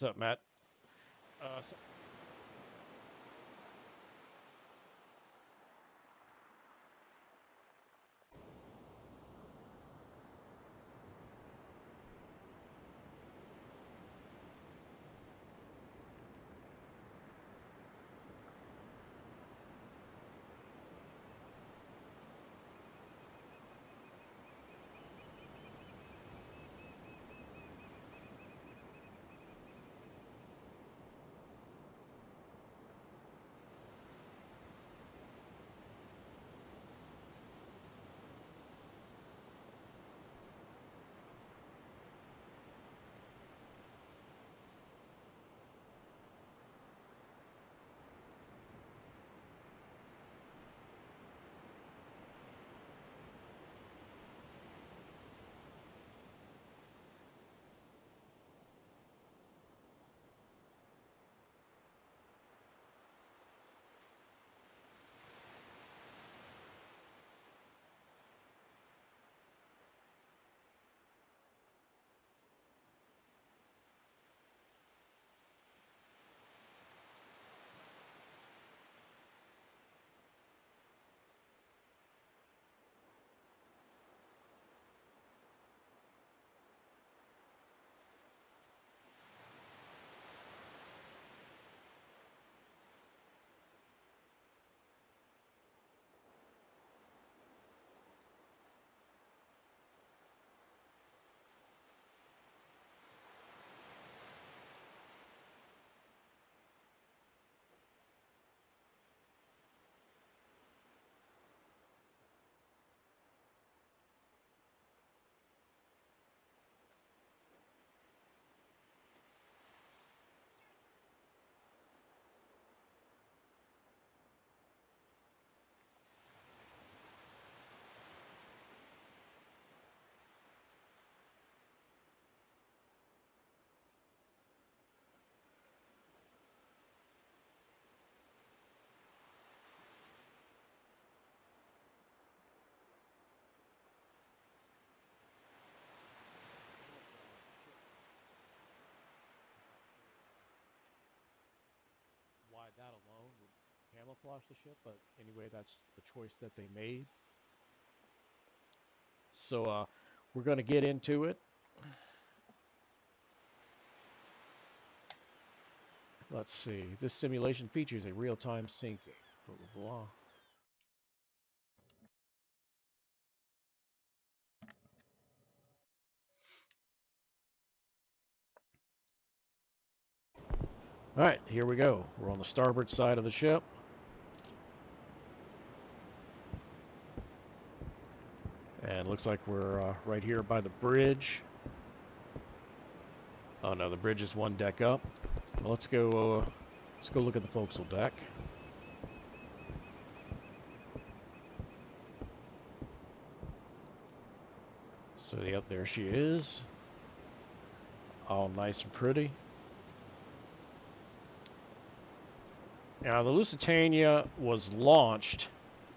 What's up, Matt? So why that alone would camouflage the ship, but anyway, that's the choice that they made. So we're going to get into it. Let's see. This simulation features a real-time syncing. Blah, blah, blah. All right, here we go. We're on the starboard side of the ship. And looks like we're right here by the bridge. Oh no, the bridge is one deck up. Well, let's go look at the forecastle deck. So yep, there she is. All nice and pretty. Now the Lusitania was launched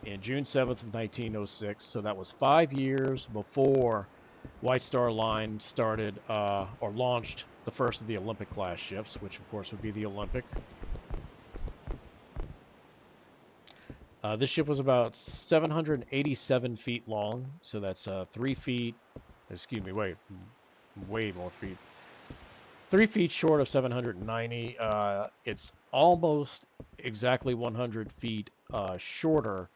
in June 7th of 1906, so that was 5 years before White Star Line started or launched the first of the Olympic class ships, which of course would be the Olympic. This ship was about 787 feet long, so that's 3 feet, excuse me, way more feet. 3 feet short of 790. It's almost exactly 100 feet shorter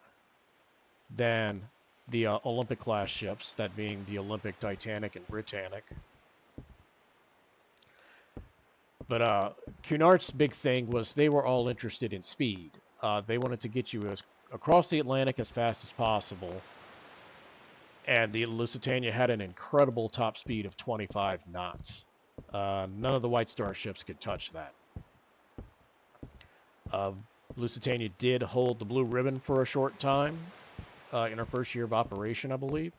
than the Olympic class ships, that being the Olympic, Titanic, and Britannic. But Cunard's big thing was they were all interested in speed. They wanted to get you across the Atlantic as fast as possible. And the Lusitania had an incredible top speed of 25 knots. None of the White Star ships could touch that. Lusitania did hold the blue ribbon for a short time in her first year of operation, I believe.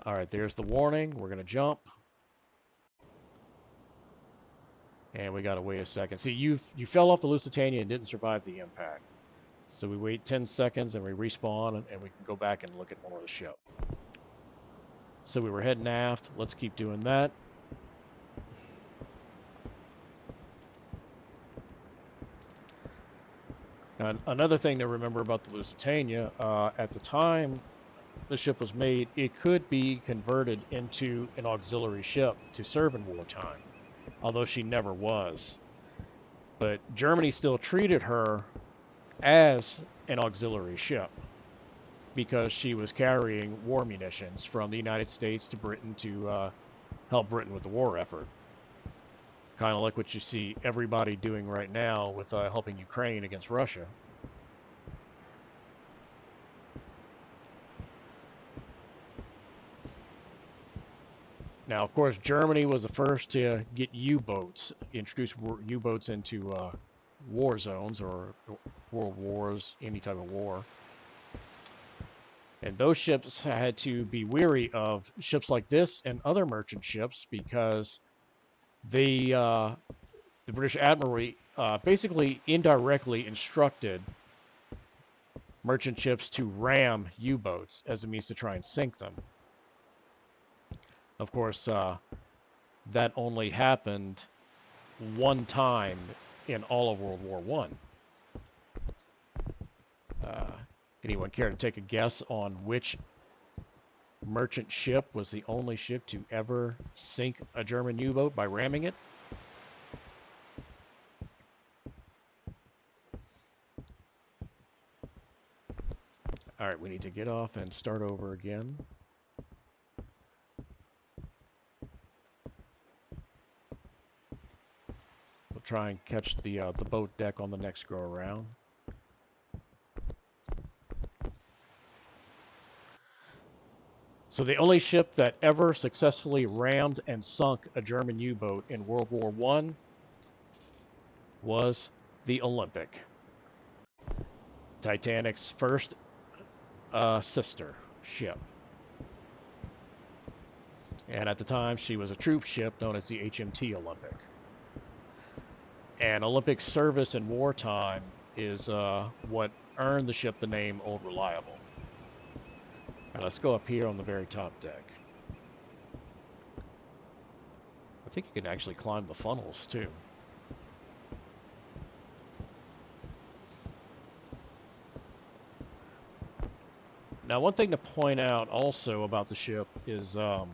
All right, there's the warning. We're going to jump. And we got to wait a second. See, you fell off the Lusitania and didn't survive the impact. So we wait 10 seconds and we respawn, and we can go back and look at more of the ship. So we were heading aft. Let's keep doing that. And another thing to remember about the Lusitania, at the time the ship was made, it could be converted into an auxiliary ship to serve in wartime, although she never was. But Germany still treated her as an auxiliary ship because she was carrying war munitions from the United States to Britain to help Britain with the war effort. Kind of like what you see everybody doing right now with helping Ukraine against Russia. Now, of course, Germany was the first to get U-boats, introduce U-boats into war zones or world wars, any type of war. And those ships had to be wary of ships like this and other merchant ships because the British Admiralty basically indirectly instructed merchant ships to ram U-boats as a means to try and sink them. Of course, that only happened one time in all of World War I. Anyone care to take a guess on which merchant ship was the only ship to ever sink a German U-boat by ramming it? All right, we need to get off and start over again. We'll try and catch the boat deck on the next go around. So the only ship that ever successfully rammed and sunk a German U-boat in World War I was the Olympic, Titanic's first sister ship. And at the time, she was a troop ship known as the HMT Olympic. And Olympic service in wartime is what earned the ship the name Old Reliable. All right, let's go up here on the very top deck. I think you can actually climb the funnels too. Now, one thing to point out also about the ship is, well,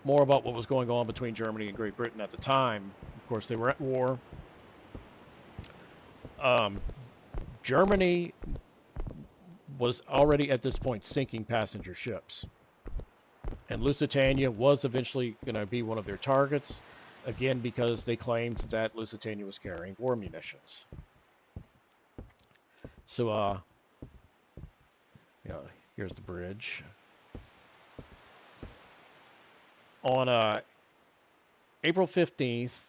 more about what was going on between Germany and Great Britain at the time. Of course, they were at war. Germany was already at this point sinking passenger ships. And Lusitania was eventually going to be one of their targets, again, because they claimed that Lusitania was carrying war munitions. So, here's the bridge. On April 15th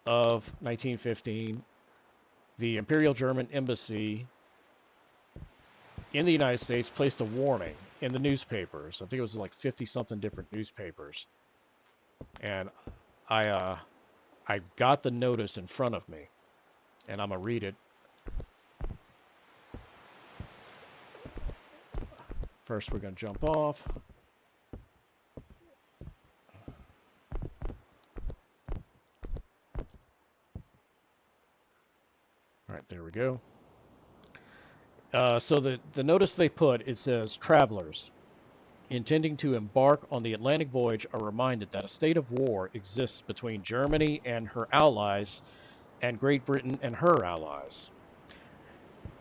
of 1915, the Imperial German Embassy in the United States placed a warning in the newspapers. I think it was like 50-something different newspapers. And I got the notice in front of me, and I'm going to read it. First, we're going to jump off. All right, there we go. So the notice they put, it says, travelers intending to embark on the Atlantic voyage are reminded that a state of war exists between Germany and her allies and Great Britain and her allies.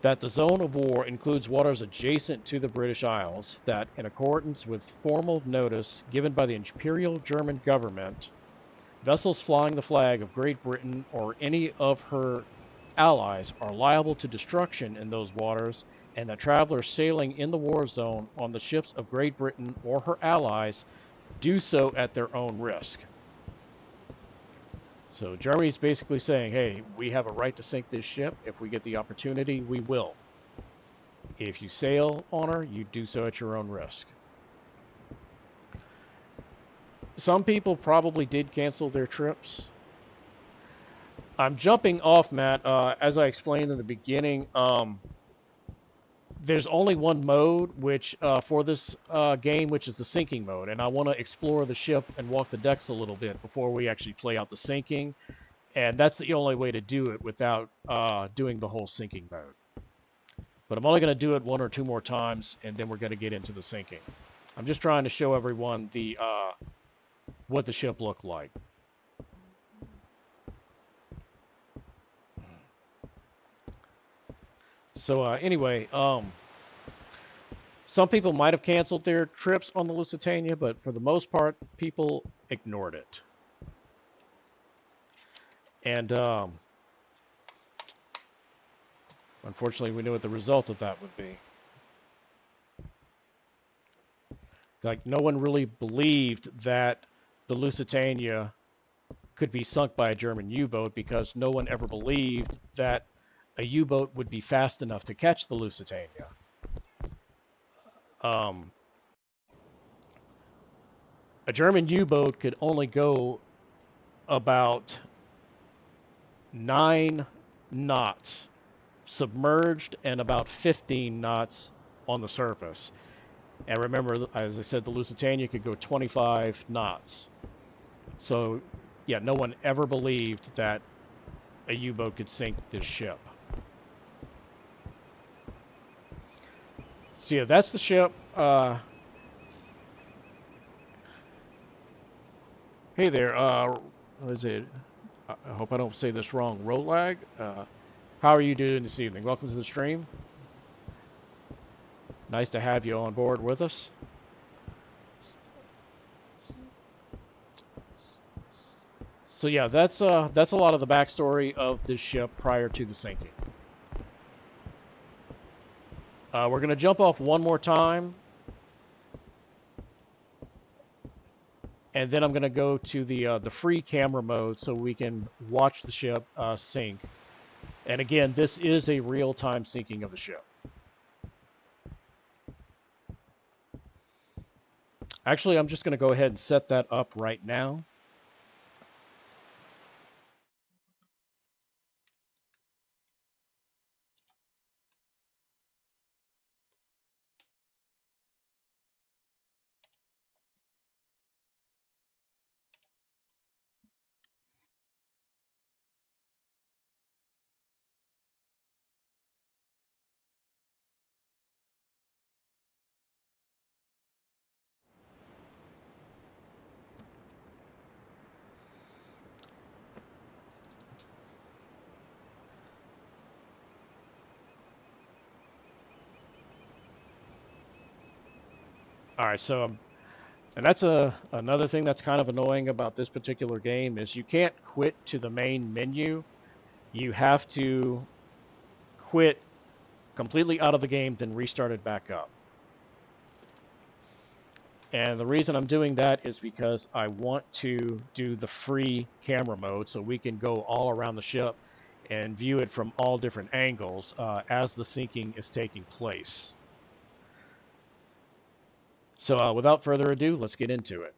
That the zone of war includes waters adjacent to the British Isles, that in accordance with formal notice given by the Imperial German government, vessels flying the flag of Great Britain or any of her allies are liable to destruction in those waters, and that travelers sailing in the war zone on the ships of Great Britain or her allies do so at their own risk. So Germany's basically saying, hey, we have a right to sink this ship. If we get the opportunity, we will. If you sail on her, you do so at your own risk. Some people probably did cancel their trips. I'm jumping off, Matt. As I explained in the beginning, there's only one mode which for this game, which is the sinking mode, and I want to explore the ship and walk the decks a little bit before we actually play out the sinking, and that's the only way to do it without doing the whole sinking mode. But I'm only going to do it one or two more times, and then we're going to get into the sinking. I'm just trying to show everyone the what the ship looked like. So anyway, some people might have canceled their trips on the Lusitania, but for the most part, people ignored it. And unfortunately, we knew what the result of that would be. Like, no one really believed that the Lusitania could be sunk by a German U-boat because no one ever believed that a U-boat would be fast enough to catch the Lusitania. A German U-boat could only go about 9 knots submerged and about 15 knots on the surface. And remember, as I said, the Lusitania could go 25 knots. So, yeah, no one ever believed that a U-boat could sink this ship. So, yeah, that's the ship. Hey there, what is it? I hope I don't say this wrong. Rolag? How are you doing this evening? Welcome to the stream. Nice to have you on board with us. So yeah, that's a lot of the backstory of this ship prior to the sinking. We're gonna jump off one more time, and then I'm gonna go to the free camera mode so we can watch the ship sink. And again, this is a real-time sinking of the ship. Actually, I'm just gonna go ahead and set that up right now. All right, so and that's another thing that's kind of annoying about this particular game is you can't quit to the main menu. You have to quit completely out of the game, then restart it back up. And the reason I'm doing that is because I want to do the free camera mode so we can go all around the ship and view it from all different angles as the sinking is taking place. So without further ado, let's get into it.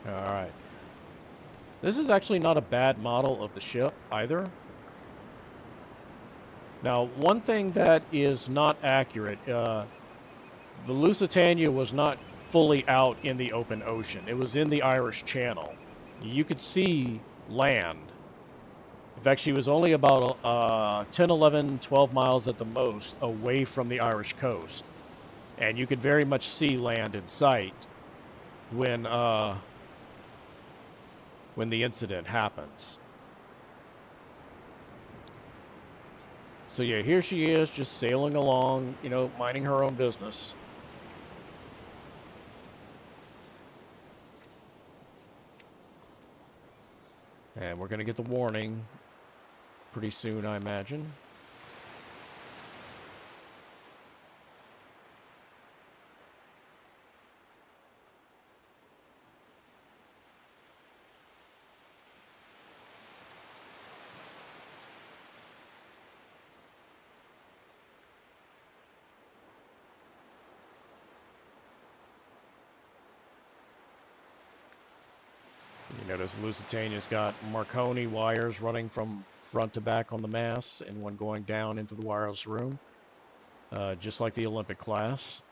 All right. This is actually not a bad model of the ship either. Now, one thing that is not accurate, the Lusitania was not fully out in the open ocean. It was in the Irish Channel. You could see land. In fact, she was only about 10, 11, 12 miles at the most away from the Irish coast. And you could very much see land in sight when the incident happens. So yeah, here she is, just sailing along, you know, minding her own business. And we're going to get the warning pretty soon, I imagine. Notice Lusitania's got Marconi wires running from front to back on the mast and one going down into the wireless room, just like the Olympic class.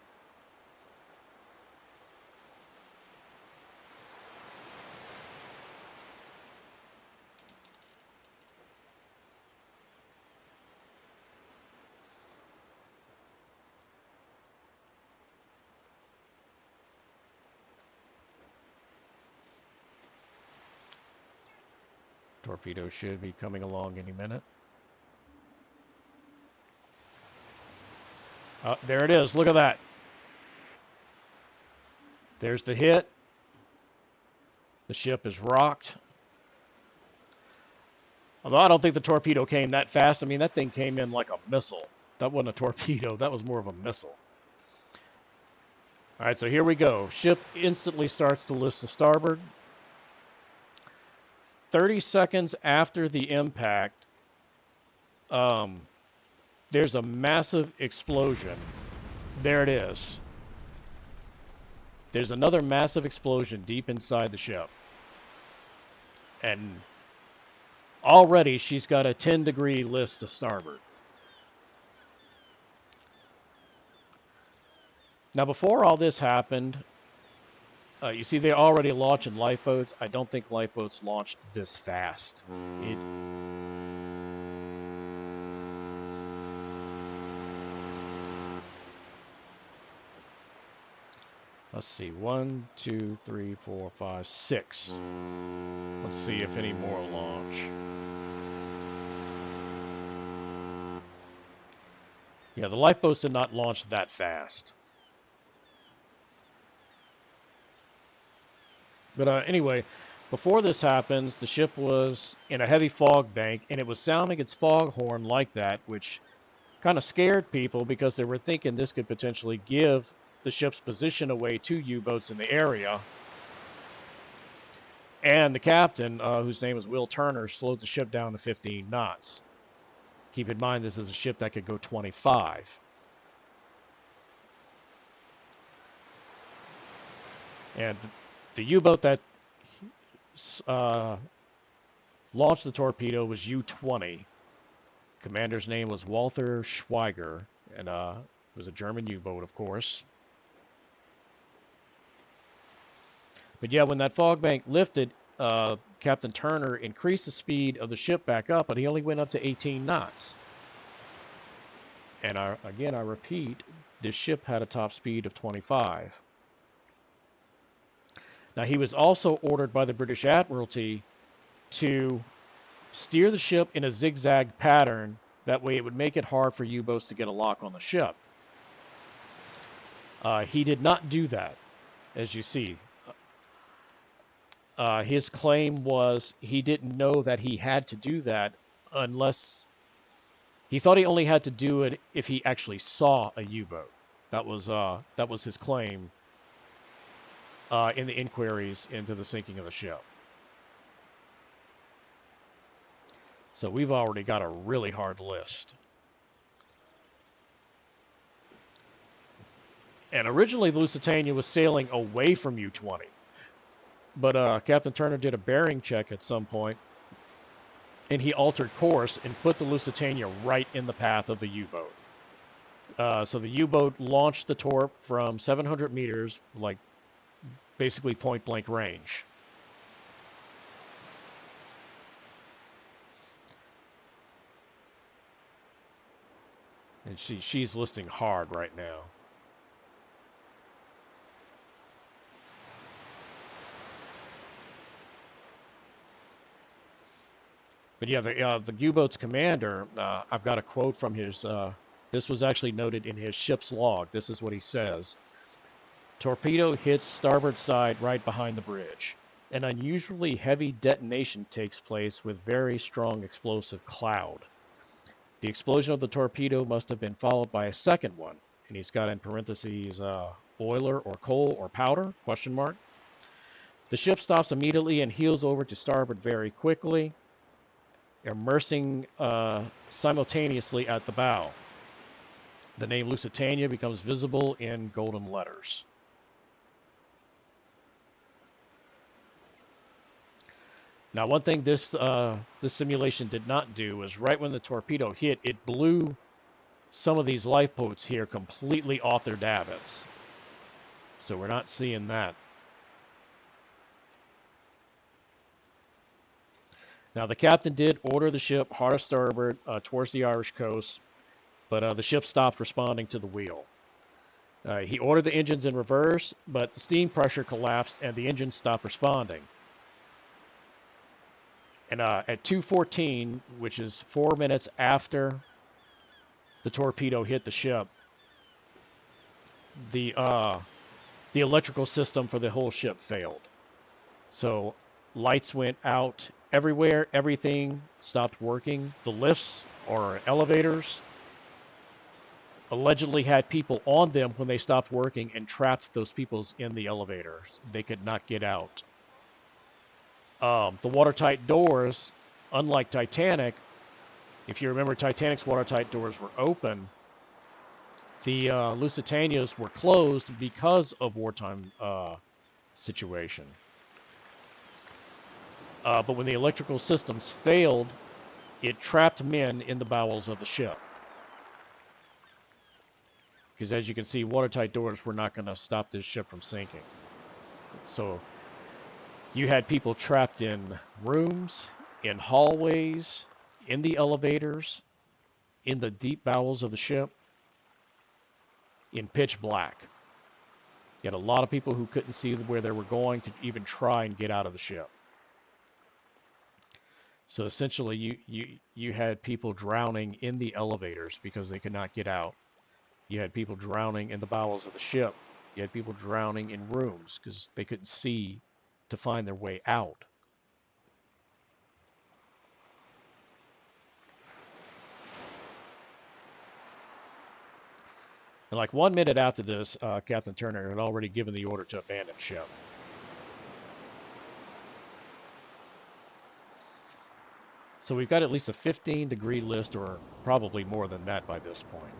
Torpedo should be coming along any minute. Oh, there it is. Look at that. There's the hit. The ship is rocked. Although I don't think the torpedo came that fast. I mean, that thing came in like a missile. That wasn't a torpedo. That was more of a missile. All right, so here we go. Ship instantly starts to list to starboard. 30 seconds after the impact, there's a massive explosion. There it is. There's another massive explosion deep inside the ship. And already she's got a 10-degree list to starboard. Now, before all this happened, you see they're already launching lifeboats. I don't think lifeboats launched this fast. Let's see, 1, 2, 3, 4, 5, 6. Let's see if any more launch. Yeah, the lifeboats did not launch that fast. But anyway, before this happens, the ship was in a heavy fog bank, and it was sounding its foghorn like that, which kind of scared people because they were thinking this could potentially give the ship's position away to U-boats in the area. And the captain, whose name is Will Turner, slowed the ship down to 15 knots. Keep in mind, this is a ship that could go 25. And the U-boat that launched the torpedo was U-20. Commander's name was Walter Schweiger, and it was a German U-boat, of course. But yeah, when that fog bank lifted, Captain Turner increased the speed of the ship back up, but he only went up to 18 knots. And again, I repeat, this ship had a top speed of 25. Now, he was also ordered by the British Admiralty to steer the ship in a zigzag pattern. That way it would make it hard for U-boats to get a lock on the ship. He did not do that, as you see. His claim was he didn't know that he had to do that unless... He thought he only had to do it if he actually saw a U-boat. That was his claim. In the inquiries into the sinking of the ship. So we've already got a really hard list. And originally Lusitania was sailing away from U-20. But Captain Turner did a bearing check at some point, and he altered course and put the Lusitania right in the path of the U-boat. So the U-boat launched the torp from 700 meters, like basically point-blank range. And she's listing hard right now. But yeah, the U-boat's commander, I've got a quote from his, this was actually noted in his ship's log. This is what he says. Torpedo hits starboard side right behind the bridge. An unusually heavy detonation takes place with very strong explosive cloud. The explosion of the torpedo must have been followed by a second one. And he's got in parentheses, boiler or coal or powder, question mark. The ship stops immediately and heels over to starboard very quickly, immersing simultaneously at the bow. The name Lusitania becomes visible in golden letters. Now, one thing this simulation did not do was right when the torpedo hit, it blew some of these lifeboats here completely off their davits. So we're not seeing that. Now, the captain did order the ship hard starboard towards the Irish coast, but the ship stopped responding to the wheel. He ordered the engines in reverse, but the steam pressure collapsed and the engines stopped responding. And at 2:14, which is 4 minutes after the torpedo hit the ship, the electrical system for the whole ship failed. So lights went out everywhere. Everything stopped working. The lifts or elevators allegedly had people on them when they stopped working and trapped those people in the elevators. They could not get out. The watertight doors, unlike Titanic, if you remember, Titanic's watertight doors were open. The Lusitanias were closed because of wartime situation. But when the electrical systems failed, it trapped men in the bowels of the ship. Because as you can see, watertight doors were not going to stop this ship from sinking. So you had people trapped in rooms, in hallways, in the elevators, in the deep bowels of the ship, in pitch black. You had a lot of people who couldn't see where they were going to even try and get out of the ship. So essentially, you had people drowning in the elevators because they could not get out. You had people drowning in the bowels of the ship. You had people drowning in rooms because they couldn't see to find their way out. And like 1 minute after this, Captain Turner had already given the order to abandon ship. So we've got at least a 15-degree list, or probably more than that by this point.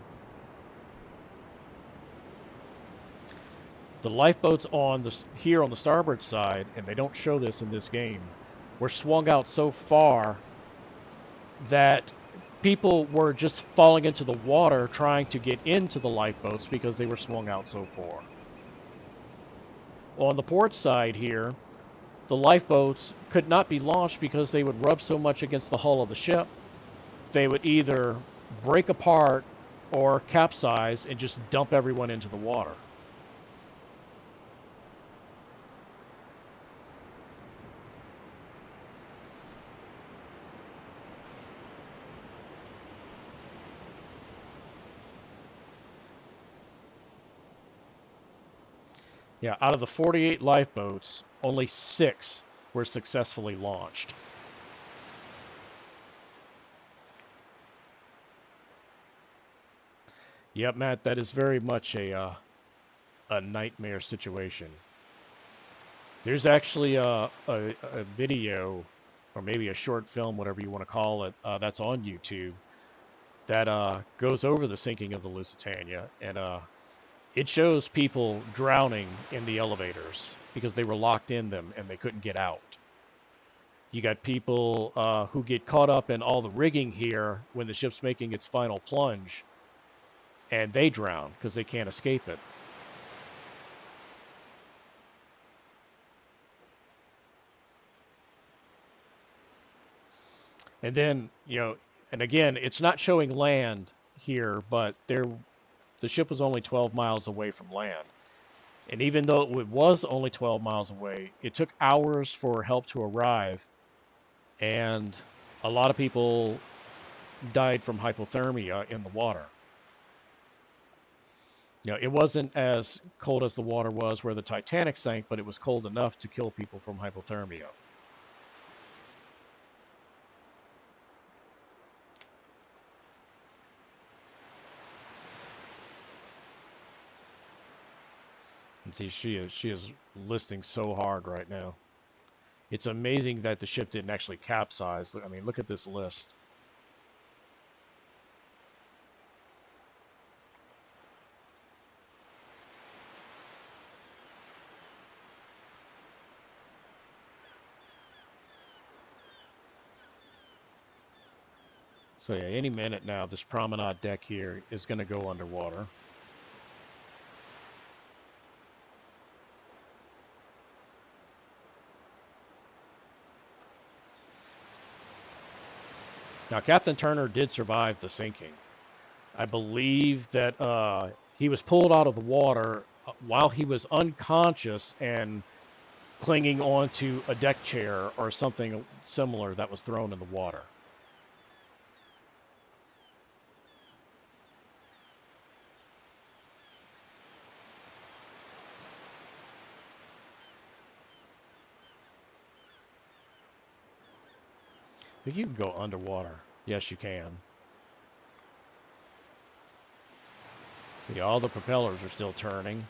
The lifeboats here on the starboard side, and they don't show this in this game, were swung out so far that people were just falling into the water trying to get into the lifeboats because they were swung out so far. On the port side here, the lifeboats could not be launched because they would rub so much against the hull of the ship, they would either break apart or capsize and just dump everyone into the water. Yeah, out of the 48 lifeboats, only 6 were successfully launched. Yep, Matt, that is very much a nightmare situation. There's actually a video, or maybe a short film, whatever you want to call it, that's on YouTube that goes over the sinking of the Lusitania, and it shows people drowning in the elevators because they were locked in them and they couldn't get out. You got people who get caught up in all the rigging here when the ship's making its final plunge, and they drown because they can't escape it. And then, and again, it's not showing land here, but the ship was only 12 miles away from land. And even though it was only 12 miles away, it took hours for help to arrive. And a lot of people died from hypothermia in the water. It wasn't as cold as the water was where the Titanic sank, but it was cold enough to kill people from hypothermia. And see, she is listing so hard right now. It's amazing that the ship didn't actually capsize. I mean, look at this list. So yeah, any minute now, this promenade deck here is going to go underwater. Now, Captain Turner did survive the sinking. I believe that he was pulled out of the water while he was unconscious and clinging onto a deck chair or something similar that was thrown in the water. But you can go underwater. Yes, you can. See, all the propellers are still turning.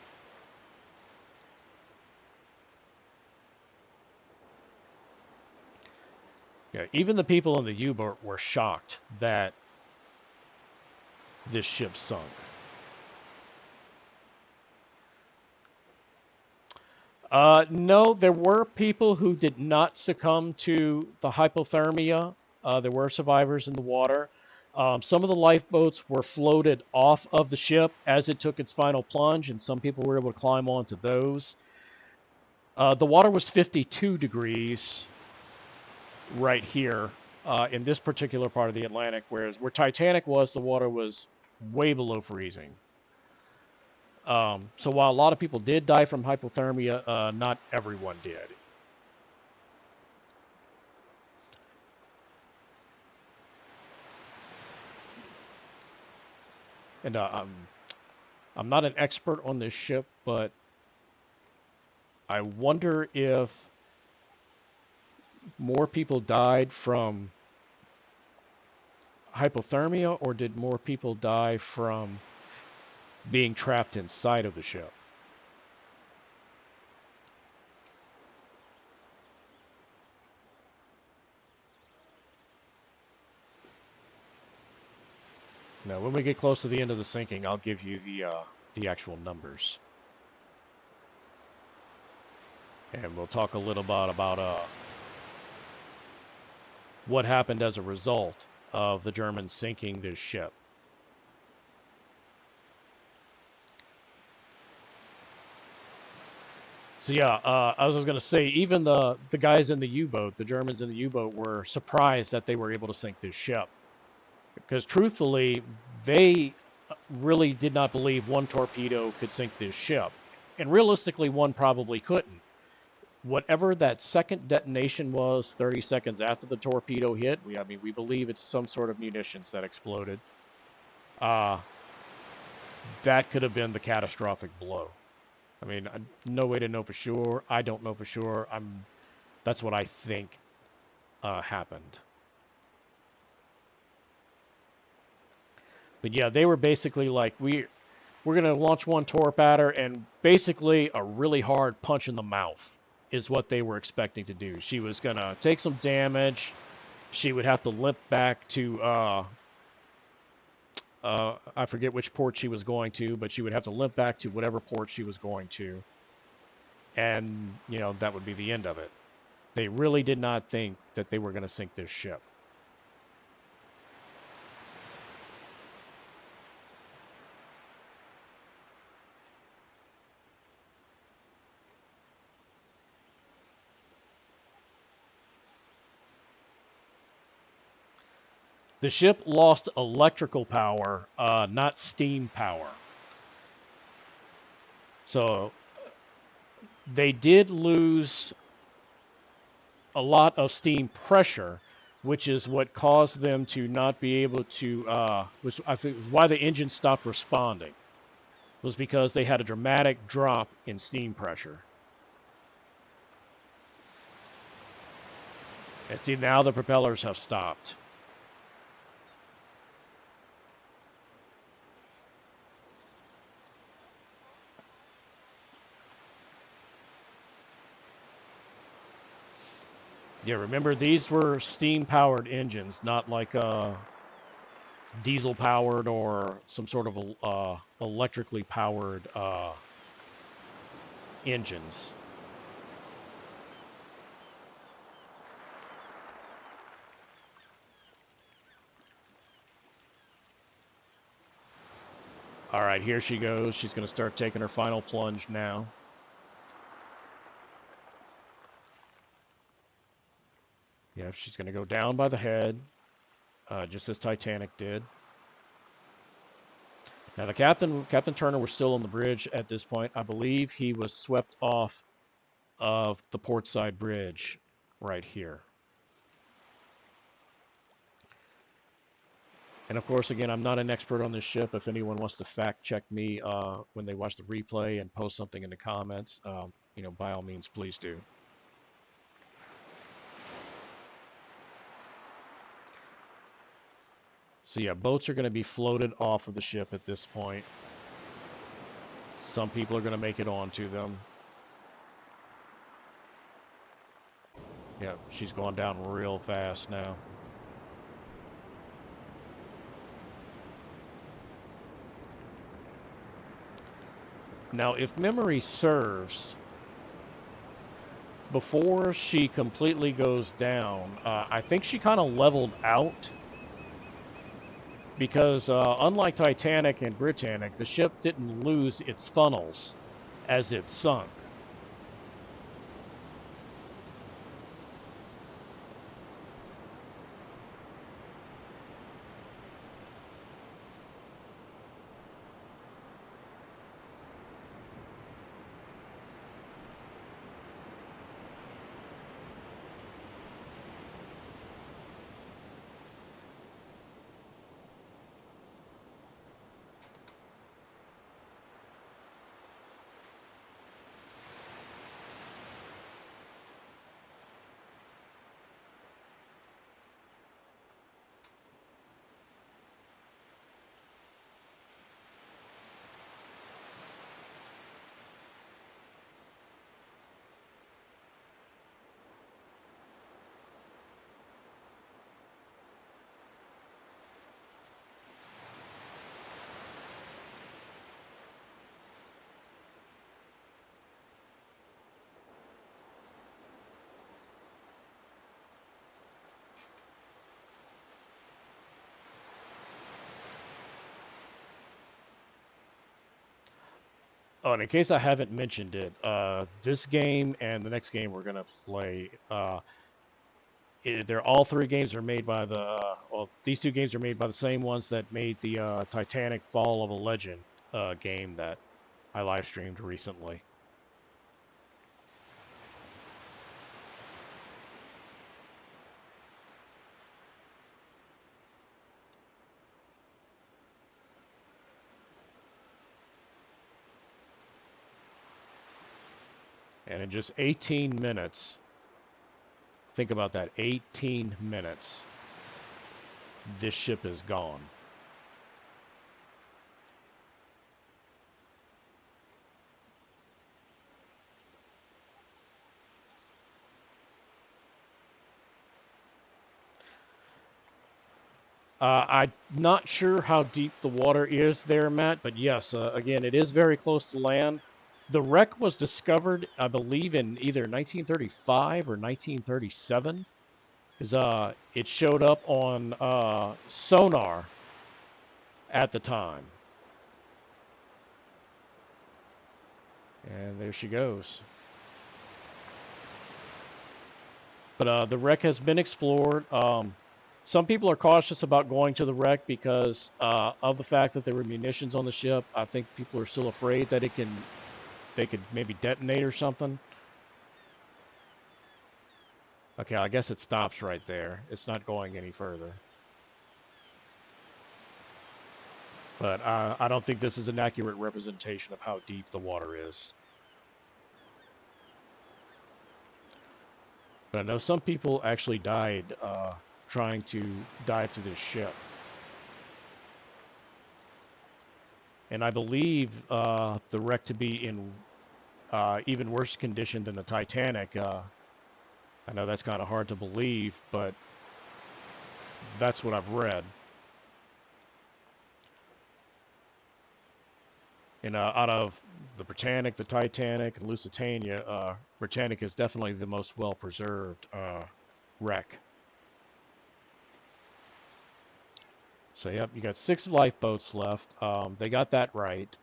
Yeah, even the people in the U-boat were shocked that this ship sunk. No, there were people who did not succumb to the hypothermia. There were survivors in the water. Some of the lifeboats were floated off of the ship as it took its final plunge, and some people were able to climb onto those. The water was 52 degrees right here in this particular part of the Atlantic, whereas where Titanic was, the water was way below freezing. So while a lot of people did die from hypothermia, not everyone did. And I'm not an expert on this ship, but I wonder if more people died from hypothermia, or did more people die from being trapped inside of the ship? Now, when we get close to the end of the sinking, I'll give you the actual numbers. And we'll talk a little bit about what happened as a result of the Germans sinking this ship. So yeah, I was going to say, even the guys in the U-boat, the Germans in the U-boat, were surprised that they were able to sink this ship. Because truthfully, they really did not believe one torpedo could sink this ship. And realistically, one probably couldn't. Whatever that second detonation was 30 seconds after the torpedo hit, we believe it's some sort of munitions that exploded. That could have been the catastrophic blow. I mean, no way to know for sure. I don't know for sure. That's what I think happened. But yeah, they were basically like, we're going to launch one torp at her, and basically a really hard punch in the mouth is what they were expecting to do. She was going to take some damage. She would have to limp back to, I forget which port she was going to, but she would have to limp back to whatever port she was going to. And, that would be the end of it. They really did not think that they were going to sink this ship. The ship lost electrical power, not steam power. So they did lose a lot of steam pressure, which is what caused them to not be able to, which I think was why the engine stopped responding, was because they had a dramatic drop in steam pressure. And see, now the propellers have stopped. Yeah, remember, these were steam-powered engines, not like diesel-powered or some sort of electrically powered engines. All right, here she goes. She's going to start taking her final plunge now. Yeah, she's going to go down by the head, just as Titanic did. Now, the Captain Turner, was still on the bridge at this point. I believe he was swept off of the portside bridge right here. And of course, again, I'm not an expert on this ship. If anyone wants to fact check me when they watch the replay and post something in the comments, you know, by all means, please do. So yeah, boats are going to be floated off of the ship at this point. Some people are going to make it onto them. Yeah, she's going down real fast now. Now, if memory serves, before she completely goes down, I think she kind of leveled out. Because unlike Titanic and Britannic, the ship didn't lose its funnels as it sunk. Oh, and in case I haven't mentioned it, this game and the next game we're going to play, they're all three games are made by the, well, these two games are made by the same ones that made the Titanic Fall of a Legend game that I live streamed recently. And in just 18 minutes, think about that, 18 minutes, this ship is gone. I'm not sure how deep the water is there, Matt, but yes, again, it is very close to land. The wreck was discovered, I believe, in either 1935 or 1937. Because it showed up on sonar at the time. And there she goes. But the wreck has been explored. Some people are cautious about going to the wreck because of the fact that there were munitions on the ship. I think people are still afraid that they could maybe detonate or something. Okay, I guess it stops right there. It's not going any further. But I don't think this is an accurate representation of how deep the water is. But I know some people actually died trying to dive to this ship. And I believe the wreck to be in even worse condition than the Titanic. I know that's kind of hard to believe, but that's what I've read. And out of the Britannic, the Titanic, and Lusitania, Britannic is definitely the most well-preserved wreck. So, yep, you got 6 lifeboats left. They got that right.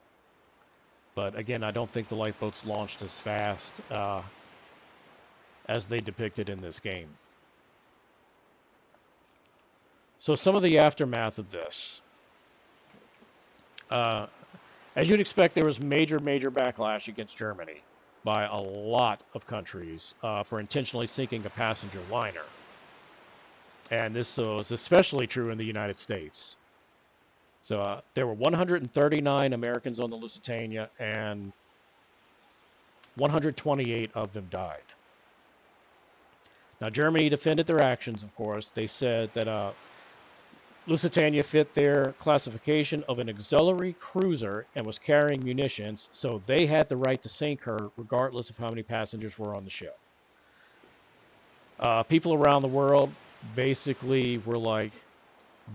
But again, I don't think the lifeboats launched as fast as they depicted in this game. So some of the aftermath of this. As you'd expect, there was major backlash against Germany by a lot of countries for intentionally sinking a passenger liner. And this was especially true in the United States. So there were 139 Americans on the Lusitania, and 128 of them died. Now, Germany defended their actions, of course. They said that Lusitania fit their classification of an auxiliary cruiser and was carrying munitions, so they had the right to sink her regardless of how many passengers were on the ship. People around the world basically were like,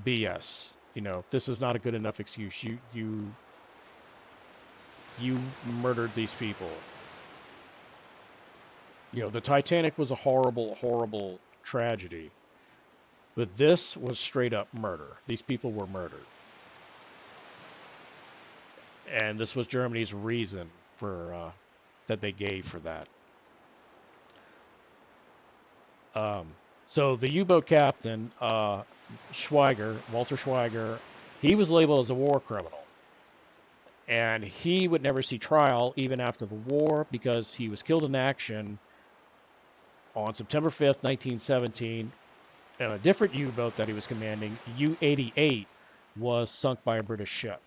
BS. You know, this is not a good enough excuse. You murdered these people. You know, the Titanic was a horrible tragedy. But this was straight up murder. These people were murdered. And this was Germany's reason for that they gave for that. So the U-boat captain, Walter Schweiger, he was labeled as a war criminal. And he would never see trial even after the war because he was killed in action on September 5th, 1917. And a different U-boat that he was commanding, U-88, was sunk by a British ship.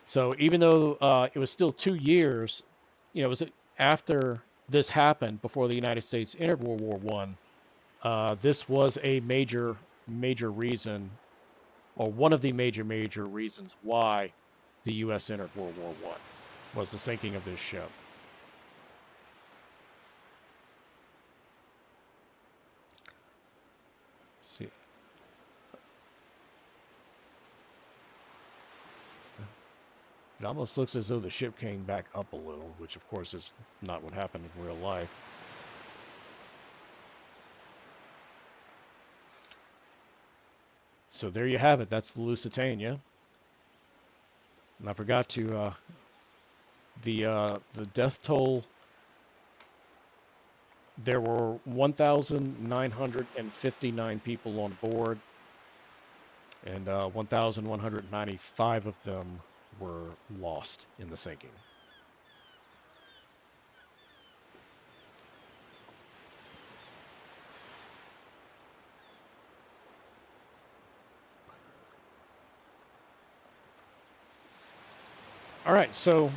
So even though it was still 2 years, you know, it was after this happened, before the United States entered World War I, this was a major reason, or one of the major reasons why the U.S. entered World War I, was the sinking of this ship. Let's see. It almost looks as though the ship came back up a little, which of course is not what happened in real life. So there you have it. That's the Lusitania. And I forgot to the death toll. There were 1,959 people on board, and 1,195 of them were lost in the sinking. All right, so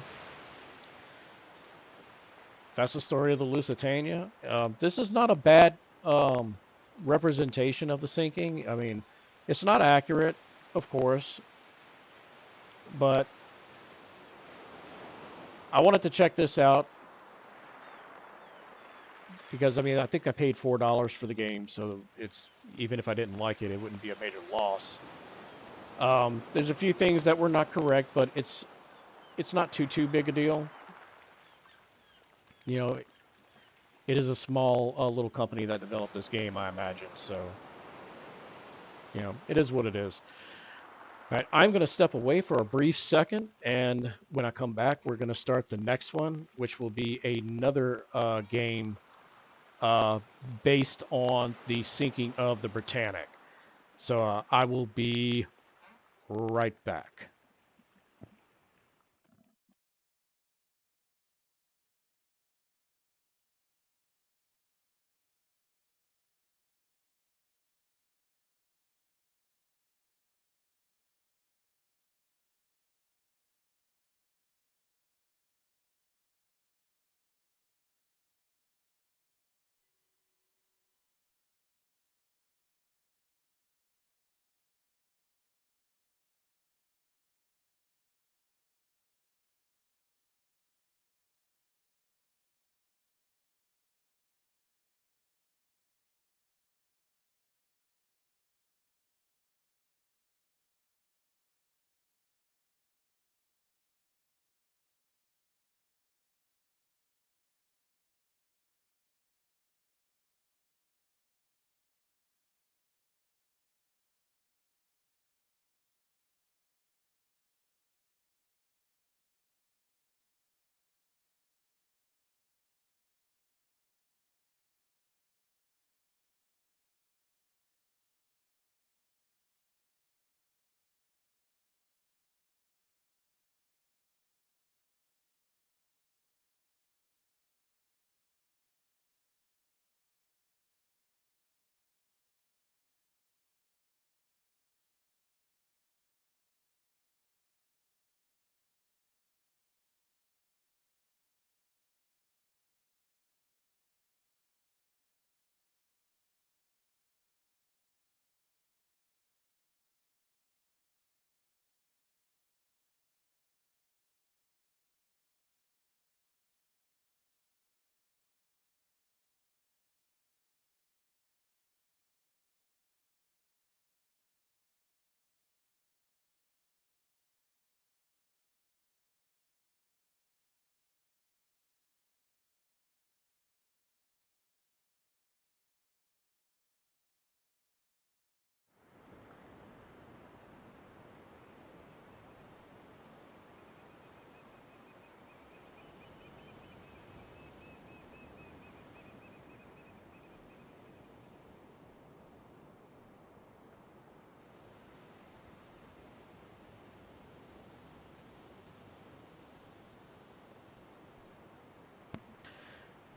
that's the story of the Lusitania. This is not a bad representation of the sinking. I mean, it's not accurate, of course, but I wanted to check this out because, I mean, I think I paid $4 for the game, so it's, even if I didn't like it, it wouldn't be a major loss. There's a few things that were not correct, but it's not too big a deal. You know, it is a small little company that developed this game, I imagine, so, you know, it is what it is. All right, I'm going to step away for a brief second, and when I come back, we're going to start the next one, which will be another game based on the sinking of the Britannic. So I will be right back.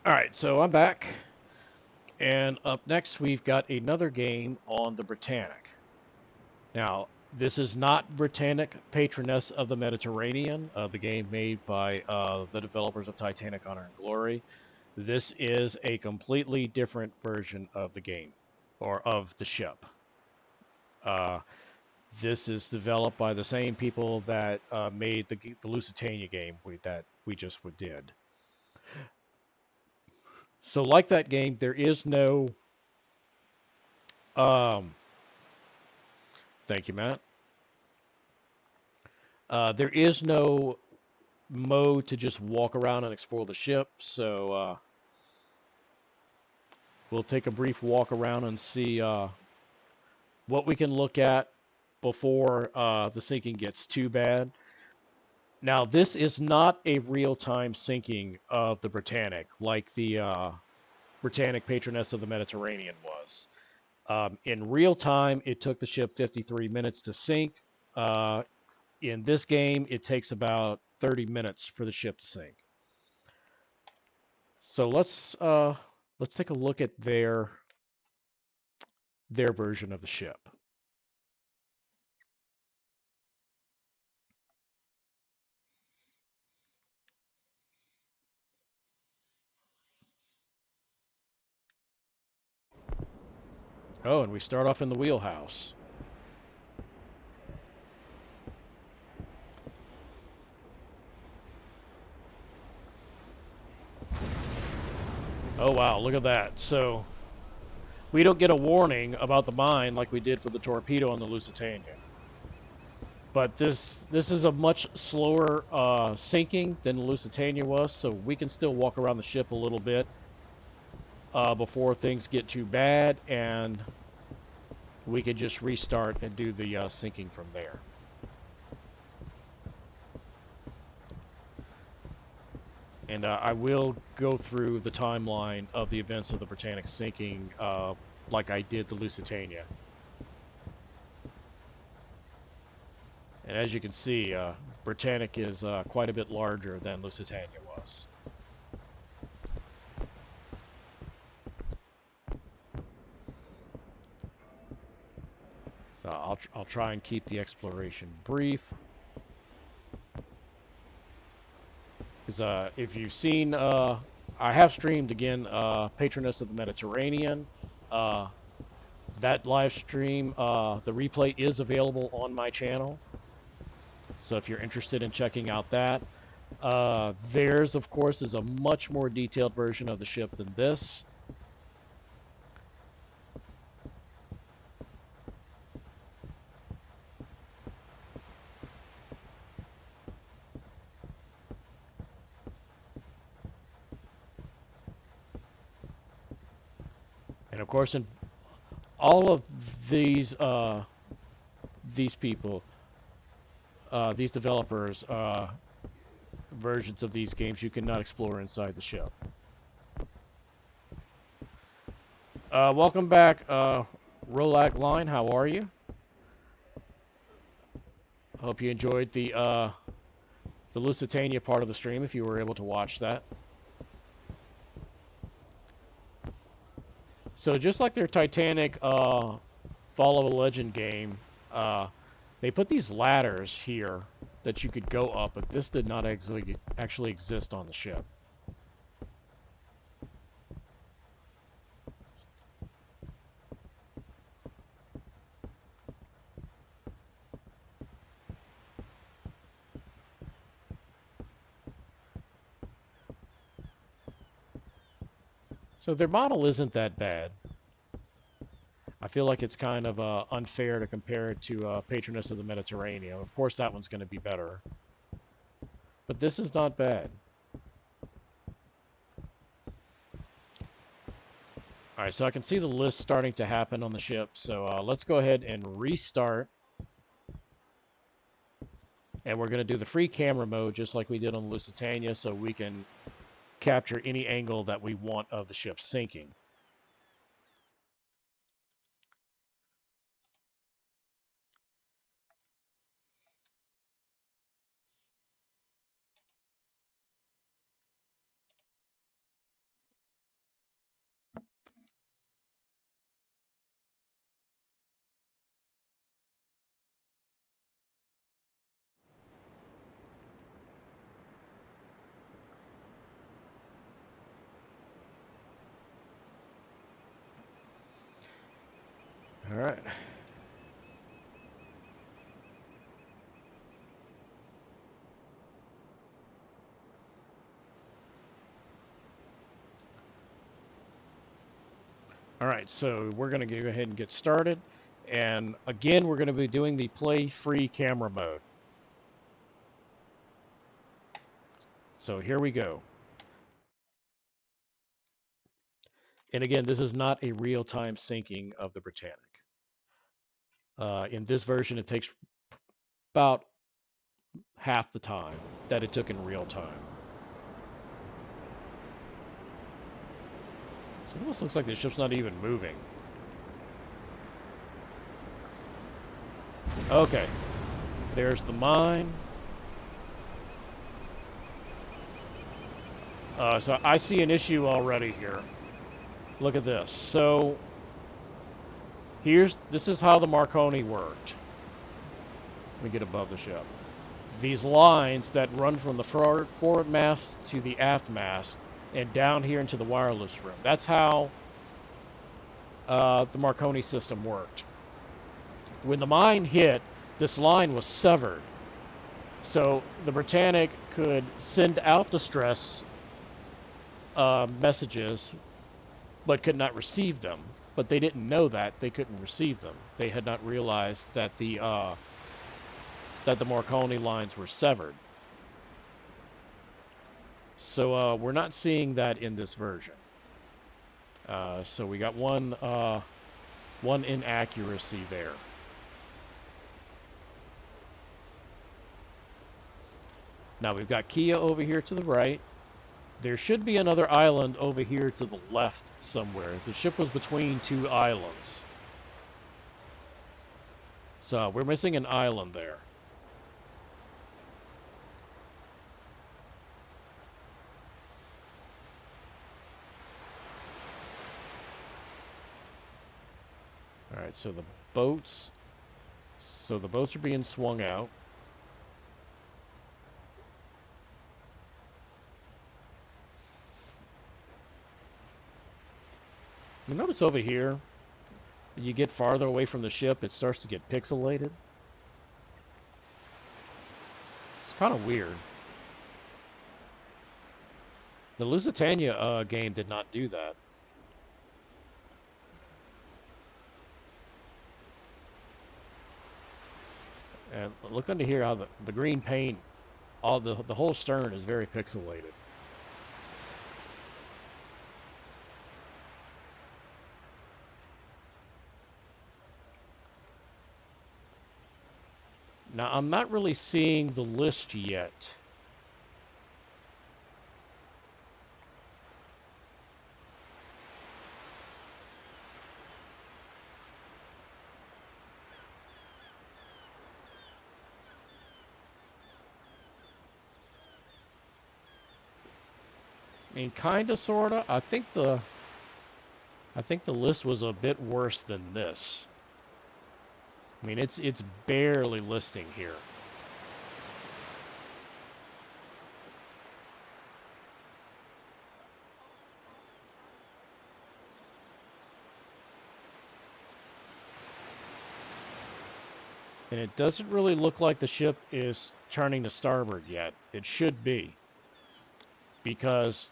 All right, so I'm back. And up next, we've got another game on the Britannic. Now, this is not Britannic Patroness of the Mediterranean, the game made by the developers of Titanic Honor and Glory. This is a completely different version of the game, or of the ship. Uh, this is developed by the same people that made the Lusitania game that we just did. So, like that game, there is no. Um, Thank you, Matt. There is no mode to just walk around and explore the ship, so we'll take a brief walk around and see what we can look at before the sinking gets too bad. Now, this is not a real-time sinking of the Britannic like the Britannic Patroness of the Mediterranean was. In real time, it took the ship 53 minutes to sink. In this game, it takes about 30 minutes for the ship to sink. So let's take a look at their version of the ship. Oh, and we start off in the wheelhouse. Oh wow, look at that. So we don't get a warning about the mine like we did for the torpedo on the Lusitania. But this is a much slower sinking than the Lusitania was, so we can still walk around the ship a little bit before things get too bad, and we could just restart and do the sinking from there. And I will go through the timeline of the events of the Britannic sinking like I did the Lusitania. And as you can see, Britannic is quite a bit larger than Lusitania was. So I'll try and keep the exploration brief. Because if you've seen, I have streamed again Patroness of the Mediterranean. That live stream, the replay is available on my channel. So if you're interested in checking out that. Theirs, of course, is a much more detailed version of the ship than this. And of course, in all of these people, these developers, versions of these games, you cannot explore inside the ship. Welcome back, Rolac Line. How are you? Hope you enjoyed the Lusitania part of the stream, if you were able to watch that. So just like their Titanic Follow a Legend game, they put these ladders here that you could go up, but this did not actually exist on the ship. So their model isn't that bad. I feel like it's kind of unfair to compare it to Patroness of the Mediterranean. Of course, that one's going to be better. But this is not bad. Alright, so I can see the list starting to happen on the ship. So let's go ahead and restart. And we're going to do the free camera mode just like we did on the Lusitania, so we can capture any angle that we want of the ship sinking. right. All right, so we're going to go ahead and get started. And again, we're going to be doing the play free camera mode. So here we go. And again, this is not a real-time syncing of the Britannic. In this version, it takes about half the time that it took in real time. So it almost looks like the ship's not even moving. Okay, there's the mine. So I see an issue already here. Look at this. So this is how the Marconi worked. Let me get above the ship. These lines that run from the forward mast to the aft mast and down here into the wireless room. That's how the Marconi system worked. When the mine hit, this line was severed. So the Britannic could send out distress messages, but could not receive them. But they didn't know that. They couldn't receive them. They had not realized that the Marconi lines were severed. So we're not seeing that in this version. So we got one inaccuracy there. Now we've got Kia over here to the right. There should be another island over here to the left somewhere. The ship was between two islands. So we're missing an island there. All right, so the boats are being swung out. You notice over here, you get farther away from the ship, it starts to get pixelated. It's kind of weird. The Lusitania game did not do that. And look under here how the green paint, all the whole stern is very pixelated. Now, I'm not really seeing the list yet. I mean, kinda, sorta. I think the list was a bit worse than this. I mean, it's barely listing here. And it doesn't really look like the ship is turning to starboard yet. It should be. Because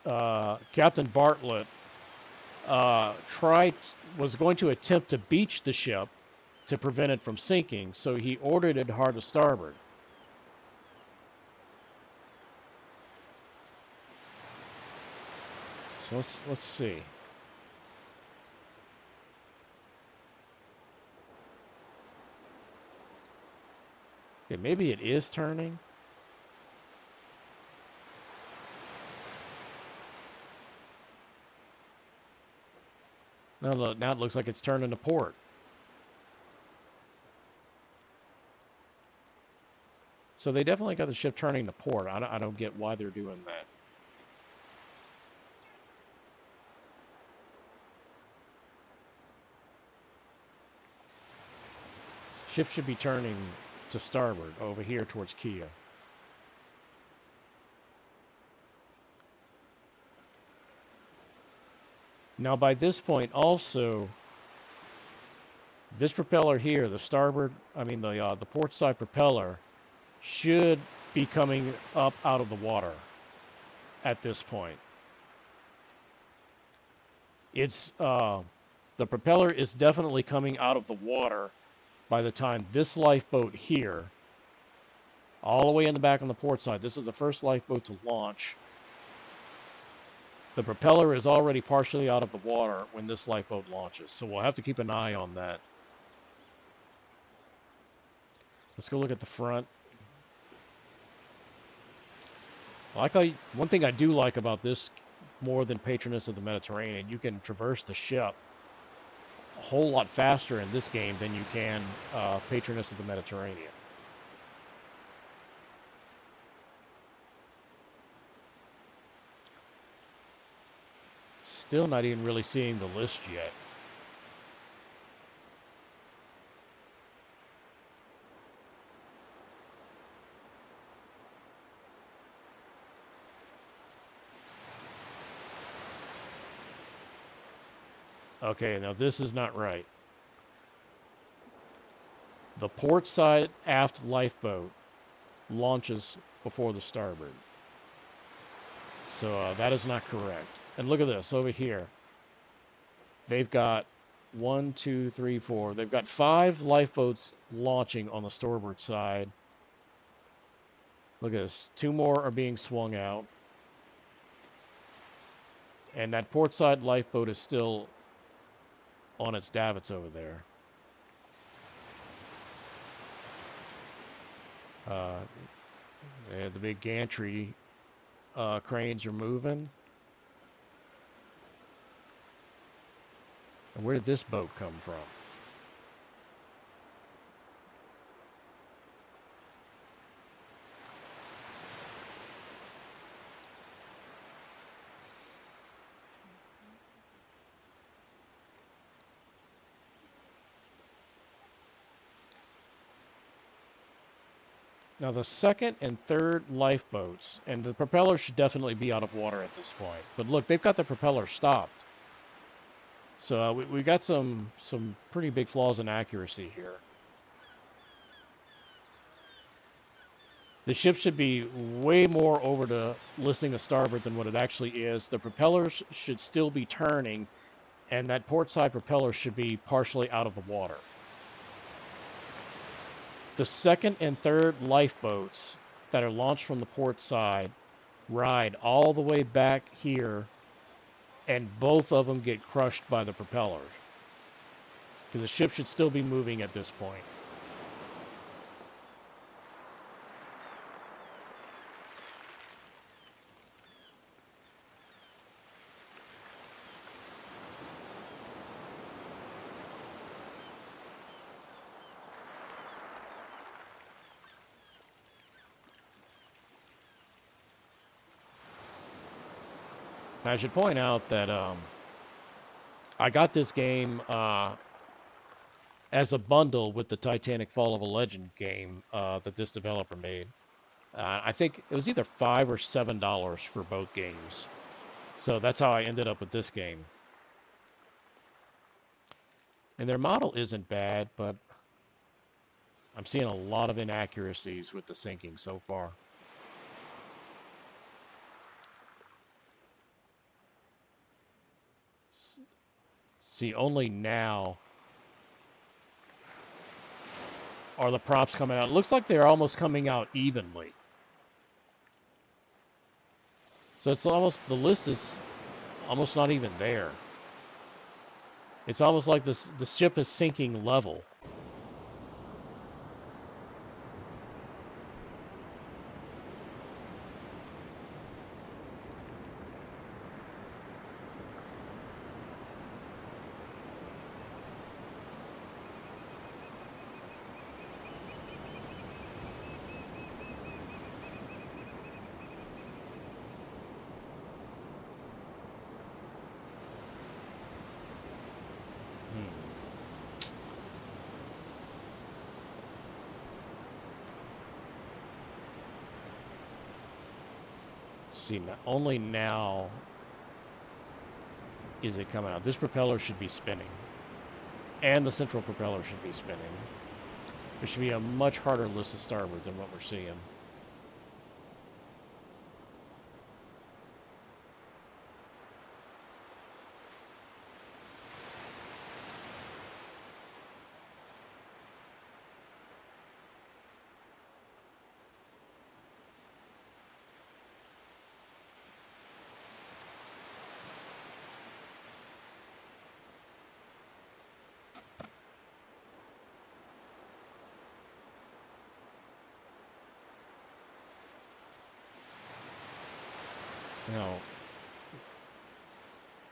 Captain Bartlett was going to attempt to beach the ship to prevent it from sinking, so he ordered it hard to starboard. So let's see. Okay, maybe it is turning. No, now it looks like it's turning to port. So they definitely got the ship turning to port. I don't get why they're doing that. Ship should be turning to starboard over here towards Kia. Now by this point also, This propeller here, the starboard, the port side propeller, should be coming up out of the water at this point. It's the propeller is definitely coming out of the water by the time this lifeboat here, all the way in the back on the port side, this is the first lifeboat to launch. The propeller is already partially out of the water when this lifeboat launches, so we'll have to keep an eye on that. Let's go look at the front. One thing I do like about this more than Patroness of the Mediterranean, you can traverse the ship a whole lot faster in this game than you can Patroness of the Mediterranean. Still not even really seeing the list yet. Okay, now this is not right. The port side aft lifeboat launches before the starboard. So that is not correct. And look at this over here. They've got 1, 2, 3, 4. They've got 5 lifeboats launching on the starboard side. Look at this. 2 more are being swung out. And that port side lifeboat is still on its davits over there. The big gantry cranes are moving. And where did this boat come from? Now the second and third lifeboats, and the propeller should definitely be out of water at this point. But look, they've got the propeller stopped. So we got some pretty big flaws in accuracy here. The ship should be way more over to listing to starboard than what it actually is. The propellers should still be turning, and that port side propeller should be partially out of the water. The second and third lifeboats that are launched from the port side ride all the way back here, and both of them get crushed by the propellers. Because the ship should still be moving at this point. Now, I should point out that I got this game as a bundle with the Titanic Fall of a Legend game that this developer made. I think it was either $5 or $7 for both games. So that's how I ended up with this game. And their model isn't bad, but I'm seeing a lot of inaccuracies with the sinking so far. See, only now are the props coming out. It looks like they're almost coming out evenly. So it's almost, the list is almost not even there. It's almost like the ship is sinking level. See, only now is it coming out. This propeller should be spinning. and the central propeller should be spinning. It should be a much harder list to starboard than what we're seeing. Now,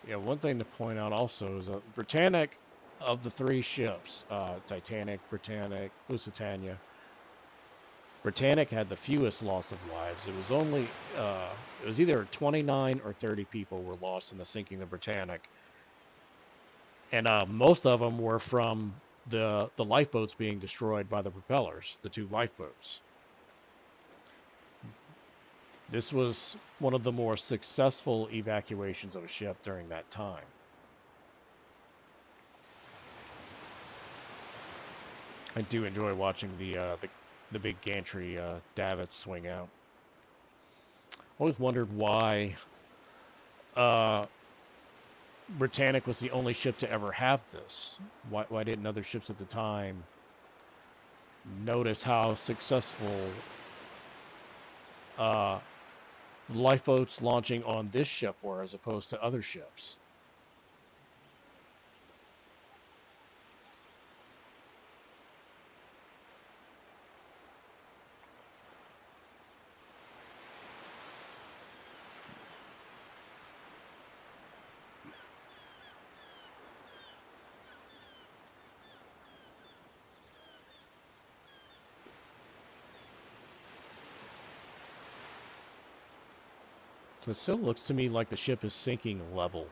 yeah, one thing to point out also is that Britannic, of the three ships, Titanic, Britannic, Lusitania, Britannic had the fewest loss of lives. It was only, it was either 29 or 30 people were lost in the sinking of Britannic. And most of them were from the lifeboats being destroyed by the propellers, the two lifeboats. This was one of the more successful evacuations of a ship during that time. I do enjoy watching the big gantry davits swing out. Always wondered why Britannic was the only ship to ever have this. Why didn't other ships at the time notice how successful lifeboats launching on this ship were as opposed to other ships? So it still looks to me like the ship is sinking level.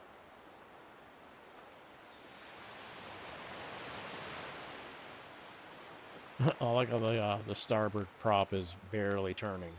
I like how the starboard prop is barely turning.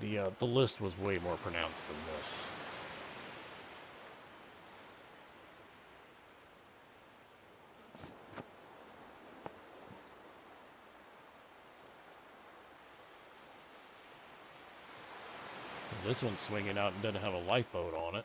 Yeah, the list was way more pronounced than this. This one's swinging out and doesn't have a lifeboat on it.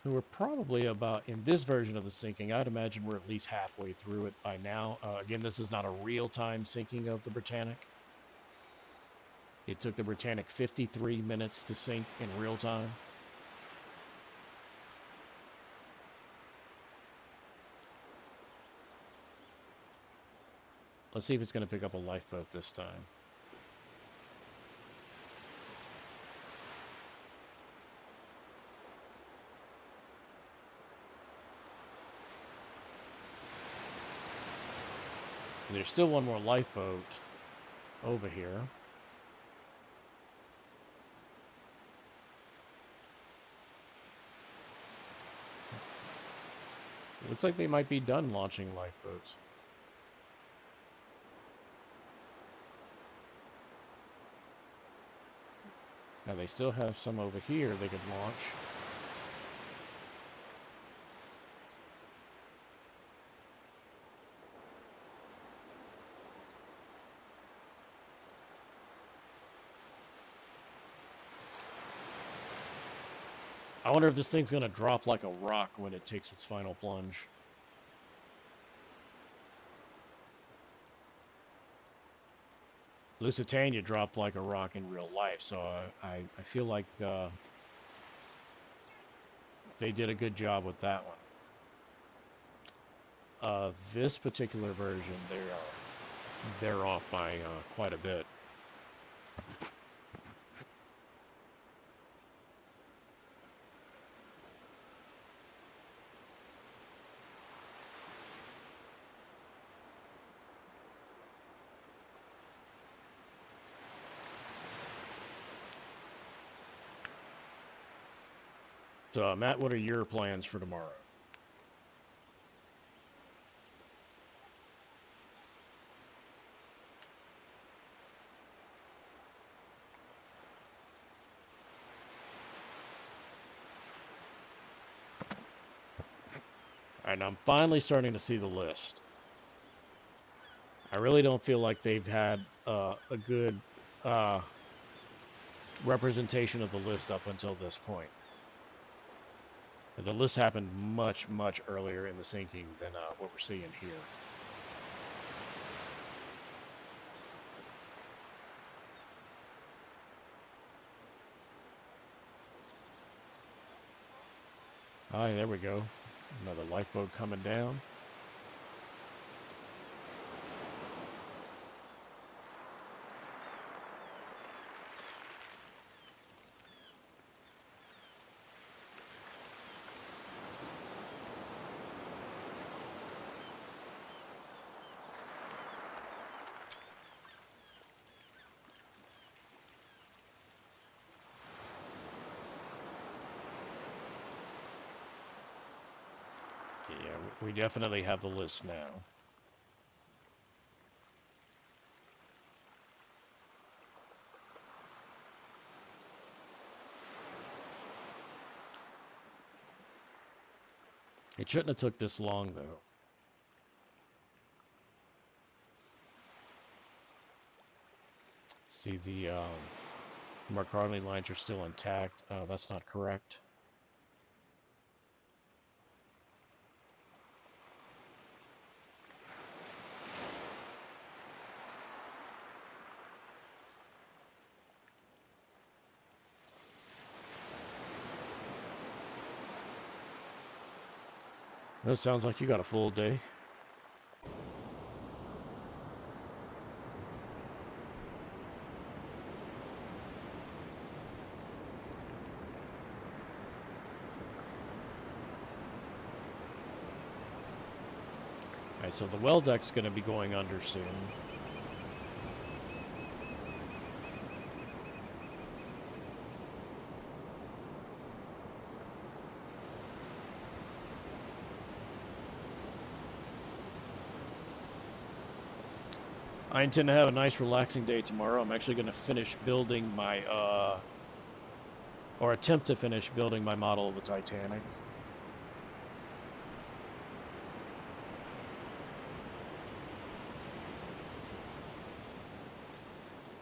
We're probably about, in this version of the sinking, I'd imagine we're at least halfway through it by now. Again, this is not a real-time sinking of the Britannic. It took the Britannic 53 minutes to sink in real time. Let's see if it's going to pick up a lifeboat this time. There's still one more lifeboat over here. It looks like they might be done launching lifeboats. Now they still have some over here they could launch. I wonder if this thing's going to drop like a rock when it takes its final plunge. Lusitania dropped like a rock in real life, so I feel like they did a good job with that one. This particular version, they're off by quite a bit. So, Matt, what are your plans for tomorrow? And I'm finally starting to see the list. I really don't feel like they've had a good representation of the list up until this point. The list happened much, much earlier in the sinking than what we're seeing here. All right, there we go. Another lifeboat coming down. Yeah, we definitely have the list now. It shouldn't have took this long, though. See, the Mark Harley lines are still intact. That's not correct. That sounds like you got a full day. All right, so the well deck's going to be going under soon. I intend to have a nice relaxing day tomorrow. I'm actually going to finish building my, or attempt to finish building my model of the Titanic.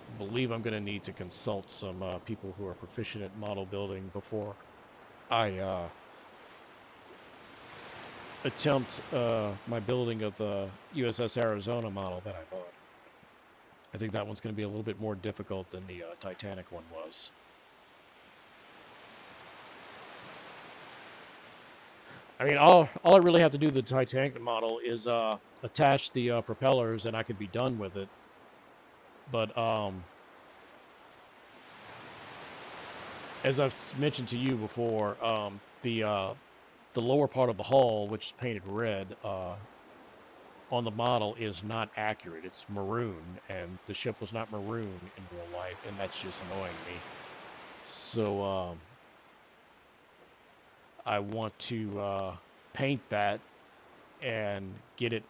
I believe I'm going to need to consult some people who are proficient at model building before I attempt my building of the USS Arizona model that I bought. I think that one's going to be a little bit more difficult than the Titanic one was. I mean, all I really have to do to the Titanic model is attach the propellers, and I could be done with it. But as I've mentioned to you before, the lower part of the hull, which is painted red, on the model is not accurate. It's maroon, and the ship was not maroon in real life, and that's just annoying me. So I want to paint that and get it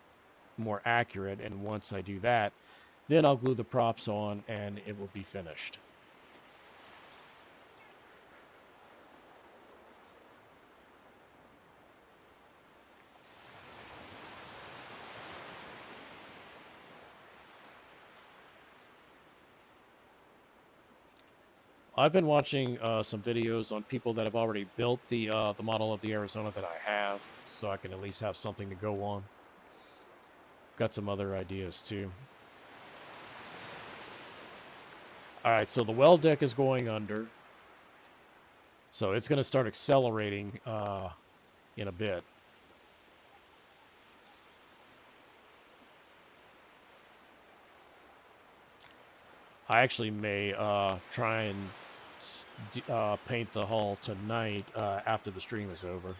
more accurate, and once I do that, then I'll glue the props on and it will be finished. I've been watching some videos on people that have already built the model of the Arizona that I have, so I can at least have something to go on. Got some other ideas too. All right, so the well deck is going under, so it's going to start accelerating in a bit. I actually may try and paint the hull tonight after the stream is over.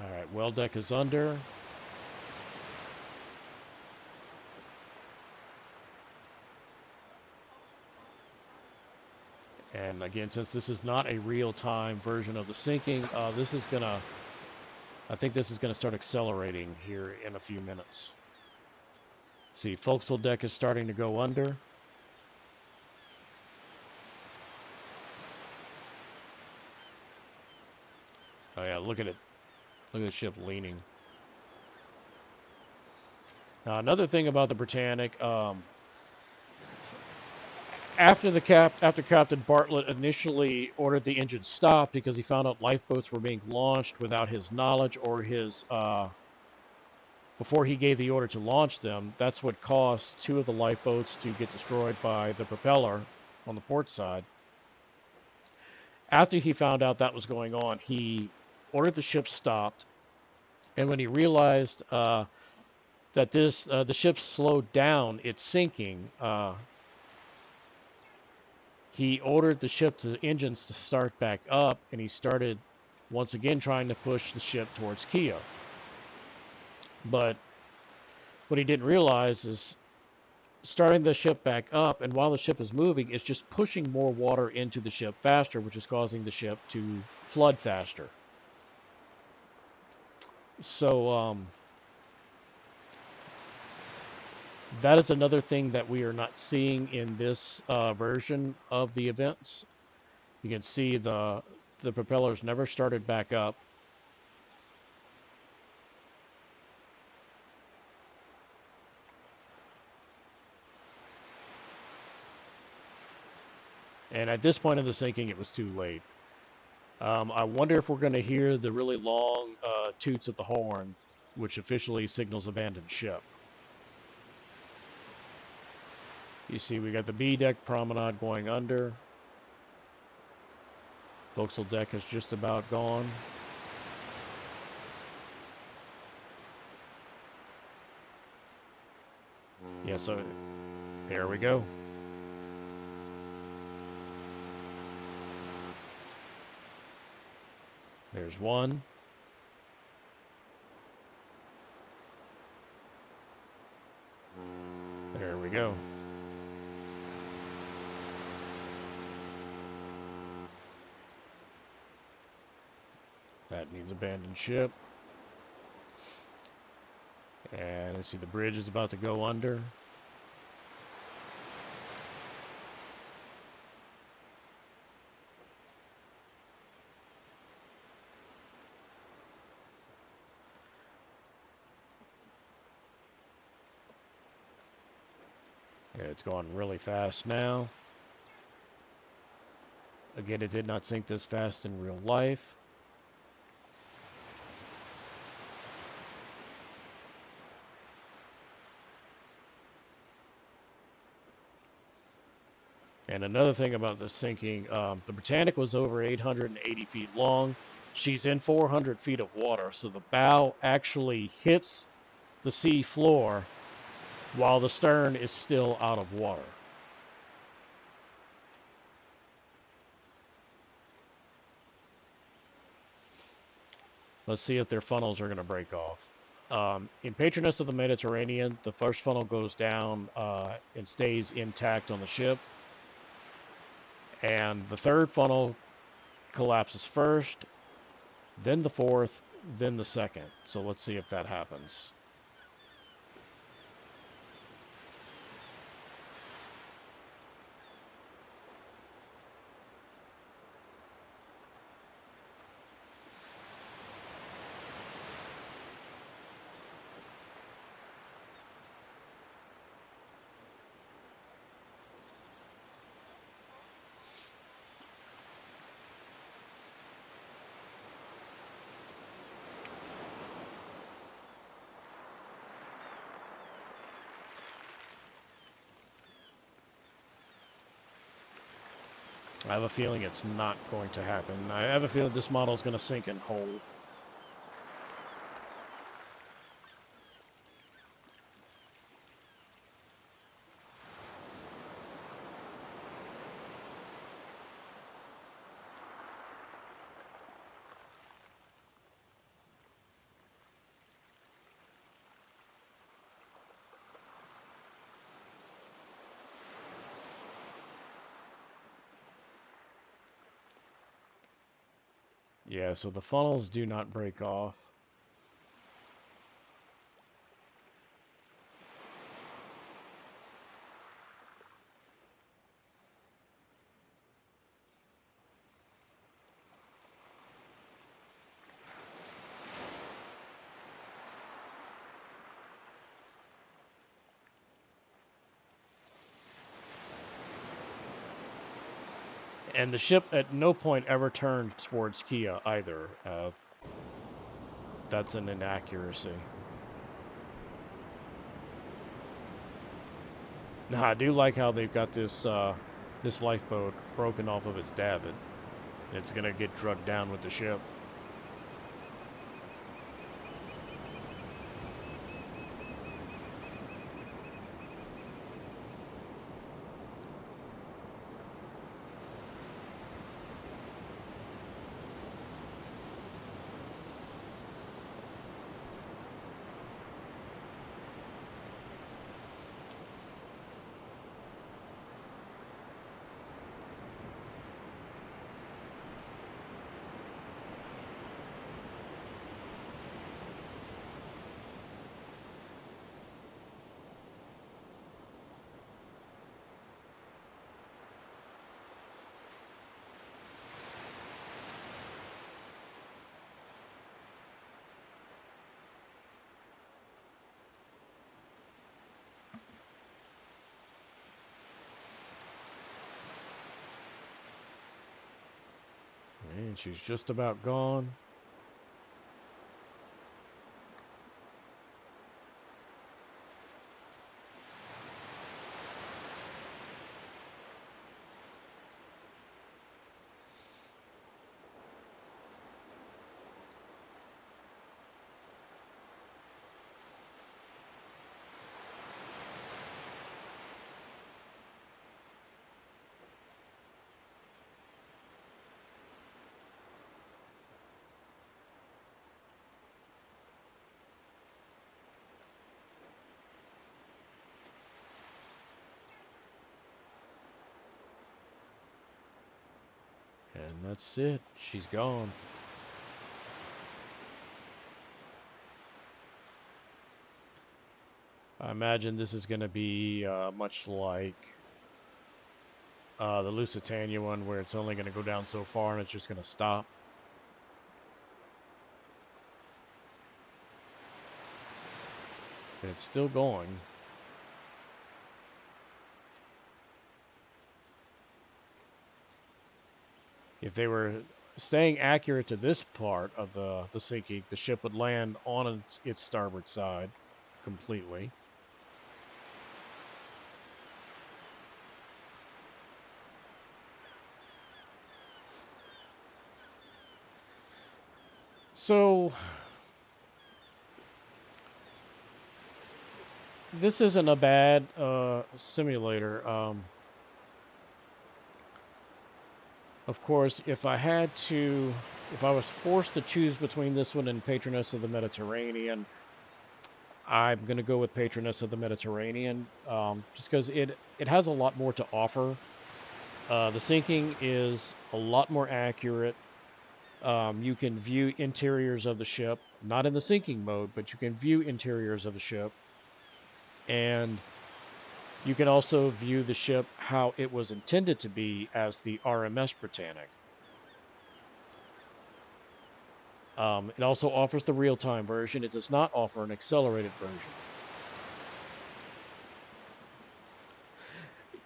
All right, well deck is under. And again, since this is not a real-time version of the sinking, this is gonna, I think this is gonna start accelerating here in a few minutes. See, forecastle deck is starting to go under. Oh yeah, look at it. Look at the ship leaning. Now another thing about the Britannic, after Captain Bartlett initially ordered the engine stopped because he found out lifeboats were being launched without his knowledge or his before he gave the order to launch them, that's what caused 2 of the lifeboats to get destroyed by the propeller on the port side. After he found out that was going on, he ordered the ship stopped, and when he realized that the ship slowed down its sinking, he ordered the ship's engines to start back up, and he started once again trying to push the ship towards Keo. But what he didn't realize is starting the ship back up, and while the ship is moving, it's just pushing more water into the ship faster, which is causing the ship to flood faster. So that is another thing that we are not seeing in this version of the events. You can see the propellers never started back up. And at this point in the sinking, it was too late. I wonder if we're going to hear the really long toots of the horn, which officially signals abandoned ship. You see, we got the B deck promenade going under. Forecastle deck is just about gone. Yeah, so here we go. There's one. There we go. That needs abandoned ship. And you see the bridge is about to go under. Yeah, it's going really fast now. Again, it did not sink this fast in real life. And another thing about the sinking, the Britannic was over 880 feet long. She's in 400 feet of water, so the bow actually hits the sea floor while the stern is still out of water. Let's see if their funnels are going to break off. In Patroness of the Mediterranean, the first funnel goes down and stays intact on the ship. And the third funnel collapses first, then the fourth, then the second. So let's see if that happens. I have a feeling it's not going to happen. I have a feeling this model is going to sink in whole. Yeah, so the funnels do not break off. And the ship at no point ever turned towards Kia either. That's an inaccuracy. Now, I do like how they've got this this lifeboat broken off of its davit. It's gonna get drugged down with the ship. And she's just about gone. And that's it. She's gone. I imagine this is going to be much like the Lusitania one, where it's only going to go down so far and it's just going to stop. And it's still going. If they were staying accurate to this part of the sinking, the ship would land on its starboard side completely. So this isn't a bad simulator. Of course, if I was forced to choose between this one and Patroness of the Mediterranean, I'm going to go with Patroness of the Mediterranean, just because it has a lot more to offer. The sinking is a lot more accurate. You can view interiors of the ship, not in the sinking mode, but you can view interiors of the ship. And you can also view the ship how it was intended to be as the RMS Britannic. It also offers the real-time version. It does not offer an accelerated version.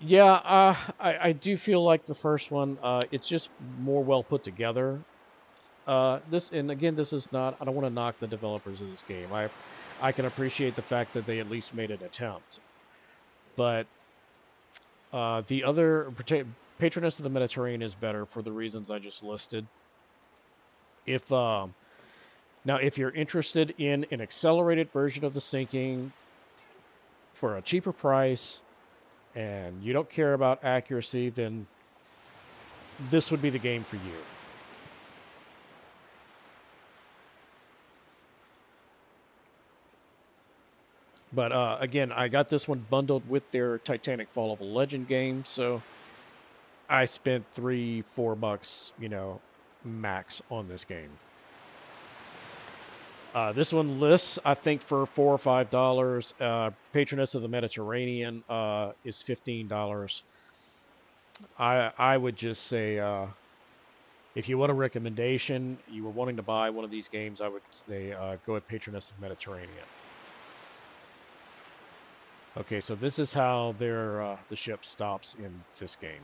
Yeah, I do feel like the first one, it's just more well put together. And again, this is not, I don't want to knock the developers of this game. I can appreciate the fact that they at least made an attempt. But the other, Patroness of the Mediterranean is better for the reasons I just listed. If Now, if you're interested in an accelerated version of the sinking for a cheaper price and you don't care about accuracy, then this would be the game for you. But again, I got this one bundled with their Titanic Fall of a Legend game, so I spent $3-4, max on this game. This one lists, I think, for $4 or $5. Patroness of the Mediterranean is $15. I would just say, if you want a recommendation, you were wanting to buy one of these games, I would say go with Patroness of the Mediterranean. Okay, so this is how the ship stops in this game.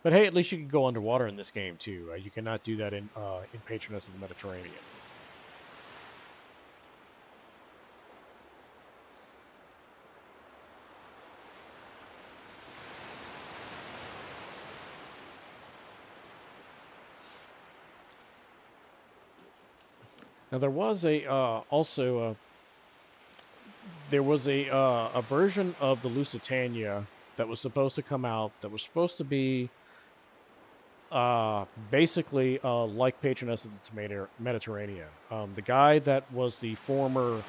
But hey, at least you can go underwater in this game too. You cannot do that in Patroness of the Mediterranean. Now there was a version of the Lusitania that was supposed to come out that was supposed to be basically like Patroness of the Mediterranean. The guy that was the former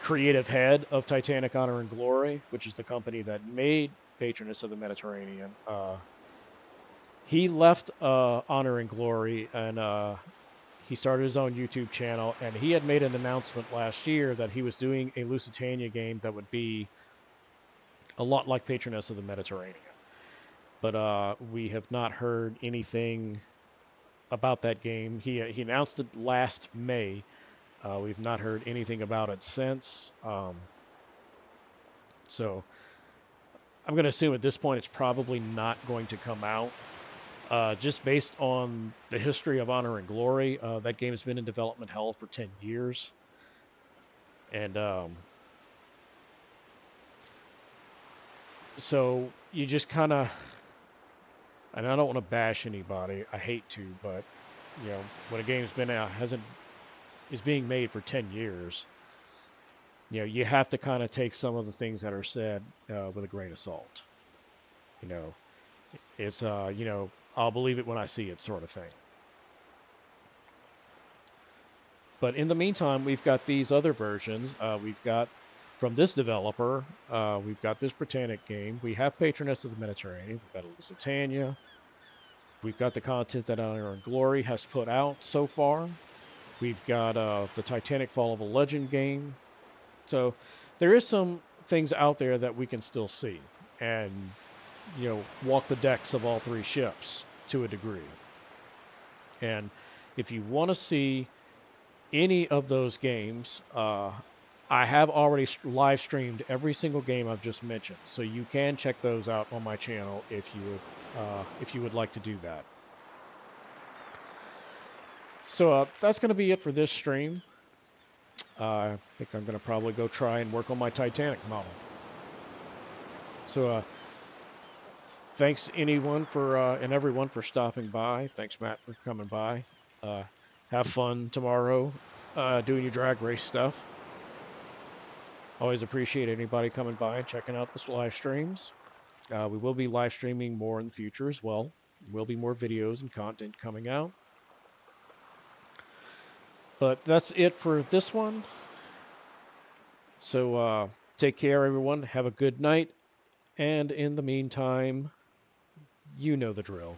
creative head of Titanic Honor and Glory, which is the company that made Patroness of the Mediterranean, he left Honor and Glory and he started his own YouTube channel, and he had made an announcement last year that he was doing a Lusitania game that would be a lot like Patroness of the Mediterranean. But we have not heard anything about that game. He announced it last May. We've not heard anything about it since. So I'm going to assume at this point it's probably not going to come out. Just based on the history of Honor and Glory, that game has been in development hell for 10 years. And so you just kind of, and I don't want to bash anybody, I hate to, but when a game's been out, is being made for 10 years, you have to kind of take some of the things that are said with a grain of salt. It's I'll believe it when I see it, sort of thing. But in the meantime, we've got these other versions. We've got, from this developer, we've got this Britannic game. We have Patroness of the Mediterranean. We've got Lusitania. We've got the content that Honor and Glory has put out so far. We've got the Titanic Fall of a Legend game. So there is some things out there that we can still see and, walk the decks of all three ships to a degree. And if you want to see any of those games, I have already live streamed every single game I've just mentioned. So you can check those out on my channel if you would like to do that. So that's going to be it for this stream. I think I'm going to probably go try and work on my Titanic model. So thanks anyone for and everyone for stopping by. Thanks, Matt, for coming by. Have fun tomorrow doing your drag race stuff. Always appreciate anybody coming by and checking out the live streams. We will be live streaming more in the future as well. There will be more videos and content coming out. But that's it for this one. So take care, everyone. Have a good night. And in the meantime, you know the drill.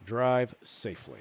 Drive safely.